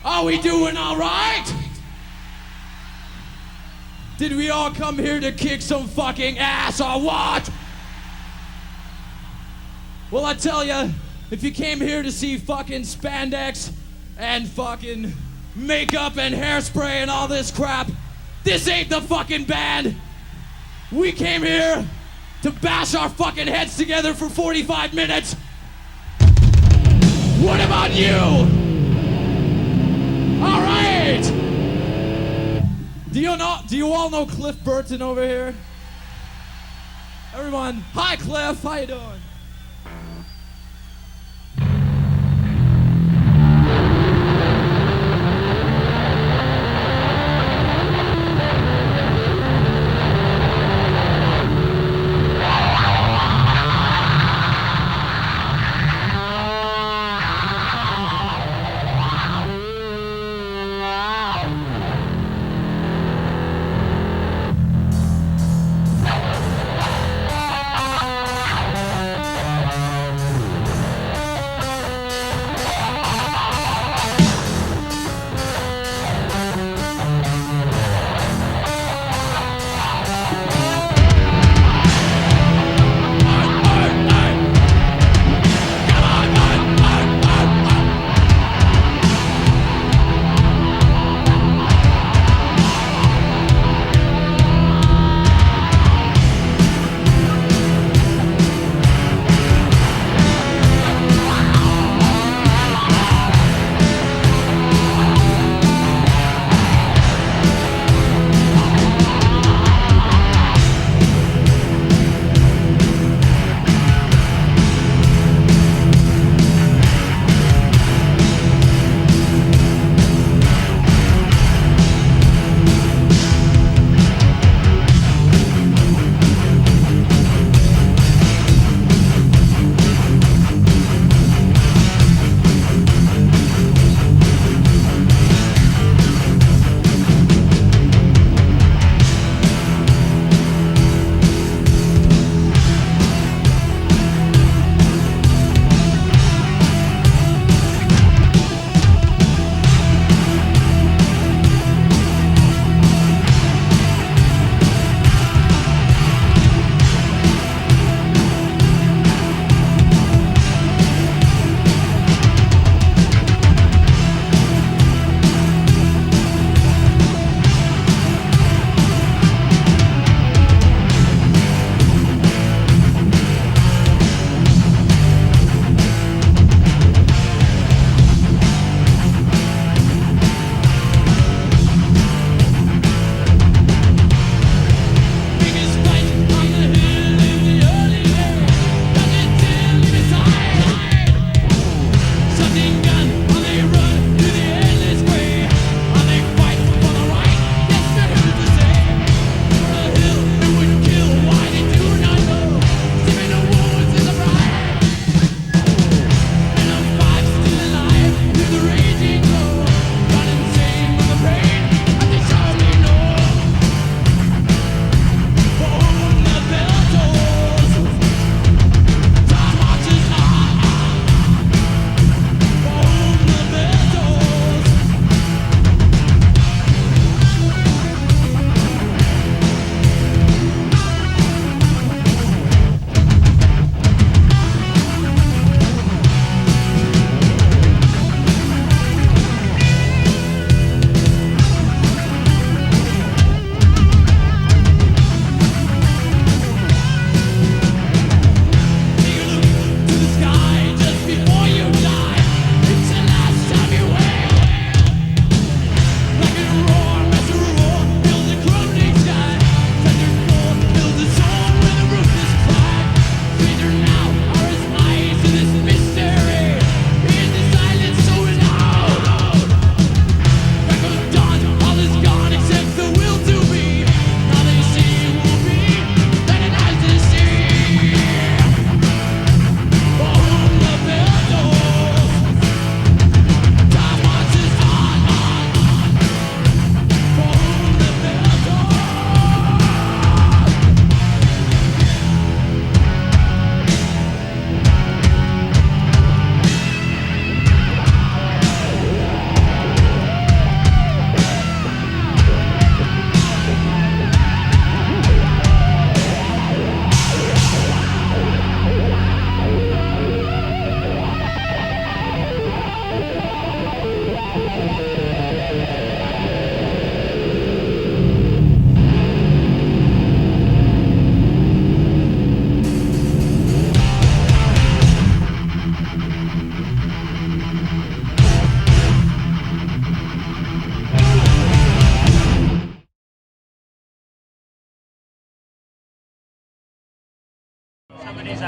Are we doing all right? Did we all come here to kick some fucking ass or what? Well, I tell ya, if you came here to see fucking spandex and fucking makeup and hairspray and all this crap, this ain't the fucking band. We came here to bash our fucking heads together for 45 minutes. What about you? All right. Do you all know Cliff Burton over here? Everyone, hi Cliff, how you doing?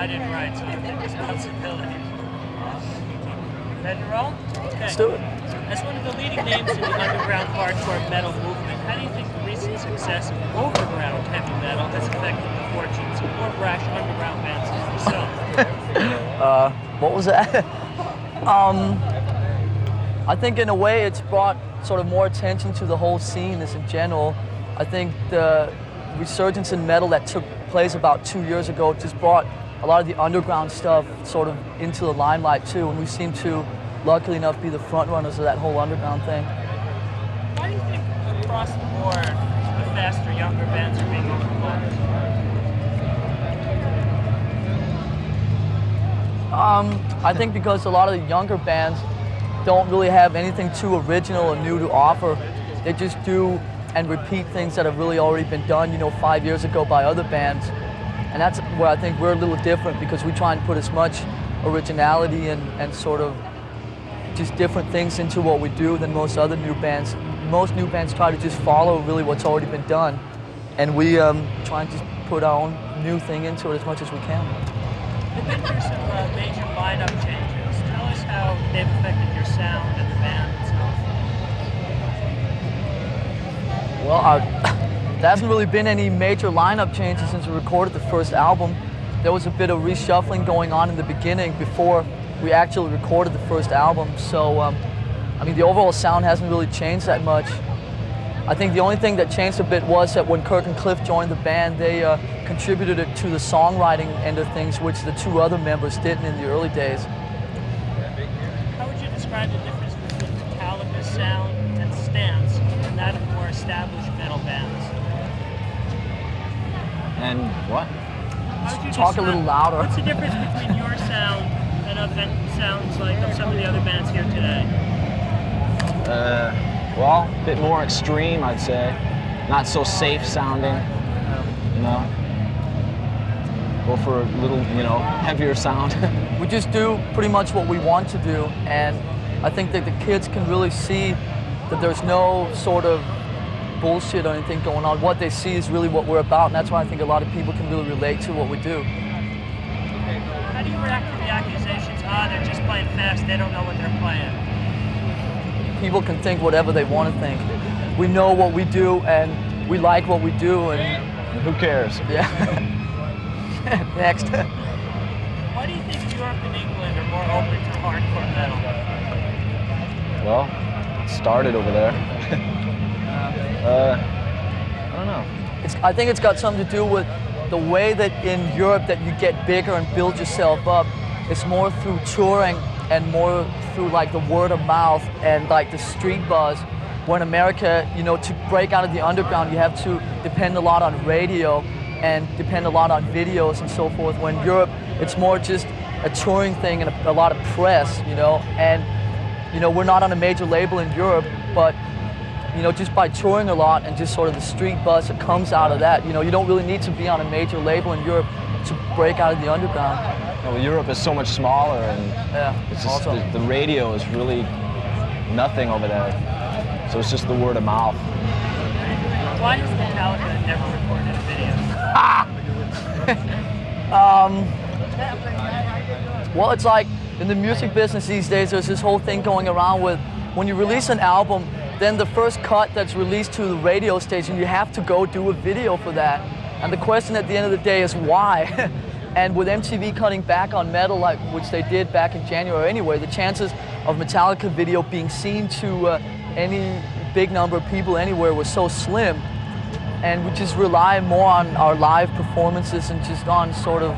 I didn't write, so I take responsibility. Ready to roll? Okay. Let's do it. As one of the leading names in the underground hardcore metal movement, how do you think the recent success of overground heavy metal has affected the fortunes of more brash underground bands like yourself? What was that? I think in a way it's brought sort of more attention to the whole scene as in general. I think the resurgence in metal that took place about 2 years ago just brought a lot of the underground stuff sort of into the limelight too, and we seem to, luckily enough, be the front runners of that whole underground thing. Why do you think across the board the faster, younger bands are being overlooked? I think because a lot of the younger bands don't really have anything too original or new to offer. They just do and repeat things that have really already been done, 5 years ago by other bands. And that's where I think we're a little different, because we try and put as much originality and sort of just different things into what we do than most other new bands. Most new bands try to just follow really what's already been done, and we try and just put our own new thing into it as much as we can. There've been through some major lineup changes. Tell us how they've affected your sound and the band itself. Well, there hasn't really been any major lineup changes since we recorded the first album. There was a bit of reshuffling going on in the beginning before we actually recorded the first album. So, I mean, the overall sound hasn't really changed that much. I think the only thing that changed a bit was that when Kirk and Cliff joined the band, they contributed it to the songwriting end of things, which the two other members didn't in the early days. How would you describe the difference between Metallica's sound and stance and that of more established metal bands? And what? Talk a little louder. What's the difference between your sound and other sounds like of some of the other bands here today? Well, a bit more extreme, I'd say. Not so safe sounding, Go for a little, heavier sound. We just do pretty much what we want to do, and I think that the kids can really see that there's no sort of bullshit or anything going on. What they see is really what we're about, and that's why I think a lot of people can really relate to what we do. How do you react to the accusations? They're just playing fast, they don't know what they're playing. People can think whatever they want to think. We know what we do, and we like what we do, and who cares? Yeah. Next. Why do you think Europe and England are more open to hardcore metal? Well, it started over there. I don't know. I think it's got something to do with the way that in Europe that you get bigger and build yourself up. It's more through touring and more through like the word of mouth and like the street buzz. Where in America, to break out of the underground, you have to depend a lot on radio and depend a lot on videos and so forth. When in Europe, it's more just a touring thing and a lot of press, and we're not on a major label in Europe, but just by touring a lot and just sort of the street buzz that comes out of that, you don't really need to be on a major label in Europe to break out of the underground. Well, Europe is so much smaller, and it's just the radio is really nothing over there. So it's just the word of mouth. Why has Metallica never recorded a video? Well, it's like in the music business these days, there's this whole thing going around with when you release an album, then the first cut that's released to the radio station, you have to go do a video for that. And the question at the end of the day is why? And with MTV cutting back on metal, which they did back in January anyway, the chances of Metallica video being seen to any big number of people anywhere was so slim. And we just rely more on our live performances and just on sort of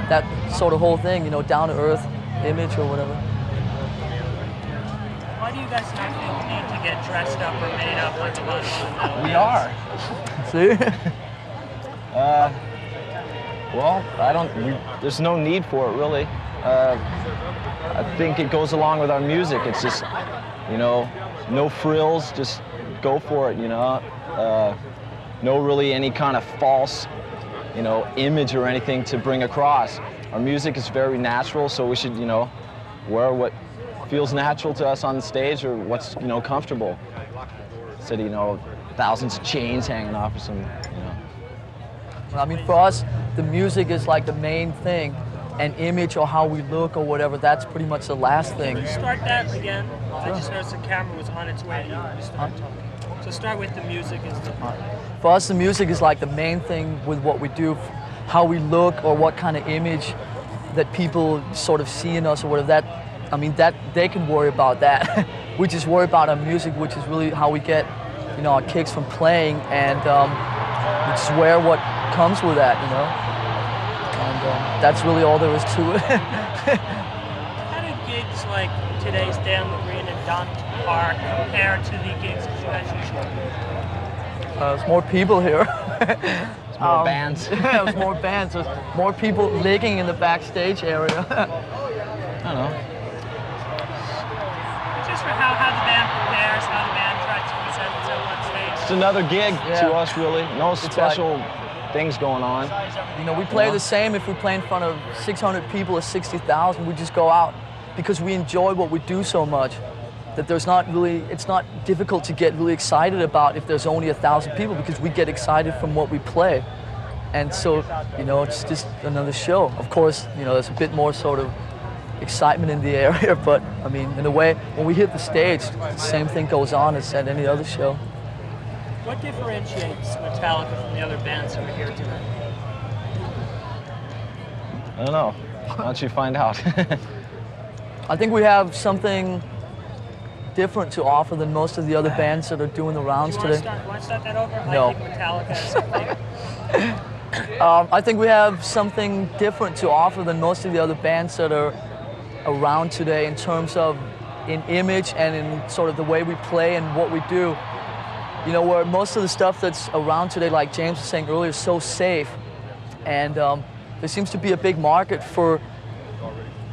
that sort of whole thing, down-to-earth image or whatever. Why do you guys not feel the need to get dressed up or made up like a lot of metal We bands? are. See? Well, there's no need for it, really. I think it goes along with our music. It's just, no frills, just go for it, no really any kind of false, image or anything to bring across. Our music is very natural, so we should, wear what feels natural to us on the stage or what's, comfortable. Instead of, thousands of chains hanging off or some, I mean, for us, the music is like the main thing, and image or how we look or whatever, that's pretty much the last thing. Can you start that again? I just noticed the camera was on its way to you when you started talking. So start with the music. For us, the music is like the main thing with what we do, how we look or what kind of image that people sort of see in us or whatever. That, I mean, that they can worry about that. We just worry about our music, which is really how we get, you know, our kicks from playing, and we just wear what comes with that, you know. And that's really all there is to it. How do gigs like today's Down the Green and Don Park compare to the gigs that you guys usually do? There's more people here. There's more bands. Yeah, there's more bands. There's more people licking in the backstage area. I don't know. Just for how the band prepares, how the band tries to present itself on stage. It's another gig to us, really. No special things going on. You know, we play the same if we play in front of 600 people or 60,000. We just go out because we enjoy what we do so much that there's not really, it's not difficult to get really excited about if there's only 1,000 people, because we get excited from what we play. And so, you know, it's just another show. Of course, you know, there's a bit more sort of excitement in the area, but I mean, in a way, when we hit the stage, the same thing goes on as at any other show. What differentiates Metallica from the other bands who are here tonight? I don't know. Why don't you find out? I think we have something different to offer than most of the other bands that are doing the rounds today. Do you want to start that over? No. I think Metallica has something. I think we have something different to offer than most of the other bands that are around today in terms of in image and in sort of the way we play and what we do. You know, where most of the stuff that's around today, like James was saying earlier, is so safe. And there seems to be a big market for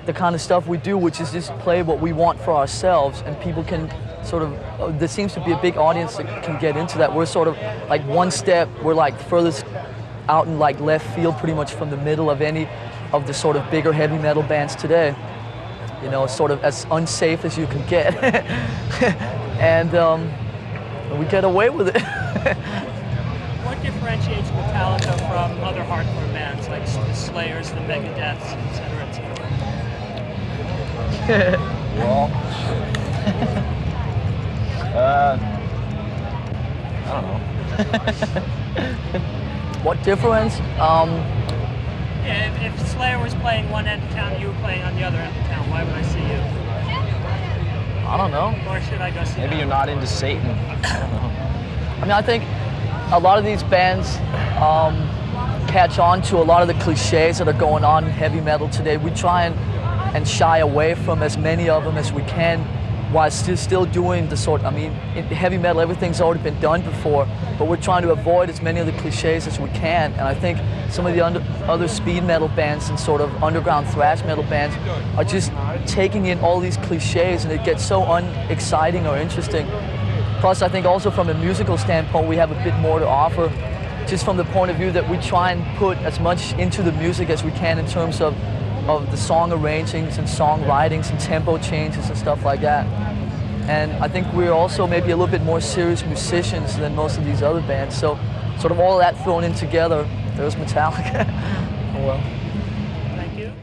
the kind of stuff we do, which is just play what we want for ourselves, and people can sort of, there seems to be a big audience that can get into that. We're sort of like one step, we're like furthest out in like left field pretty much from the middle of any of the sort of bigger heavy metal bands today. You know, sort of as unsafe as you can get. And we get away with it. What differentiates Metallica from other hardcore bands like the Slayers, the Megadeths, etc., etc.? Well, I don't know. What difference? Yeah, if Slayer was playing one end of town, you were playing on the other end of town, why would I see you? I don't know. Or should I go see Maybe them? you're not into Satan. I don't know. I mean, I think a lot of these bands catch on to a lot of the cliches that are going on in heavy metal today. We try and shy away from as many of them as we can, while still doing the sort, I mean, in heavy metal, everything's already been done before, but we're trying to avoid as many of the cliches as we can. And I think some of the other speed metal bands and sort of underground thrash metal bands are just taking in all these cliches, and it gets so unexciting or interesting. Plus, I think also from a musical standpoint, we have a bit more to offer, just from the point of view that we try and put as much into the music as we can in terms of the song arrangings and song writings and tempo changes and stuff like that. And I think we're also maybe a little bit more serious musicians than most of these other bands. So sort of all that thrown in together, there's Metallica. Oh well. Thank you.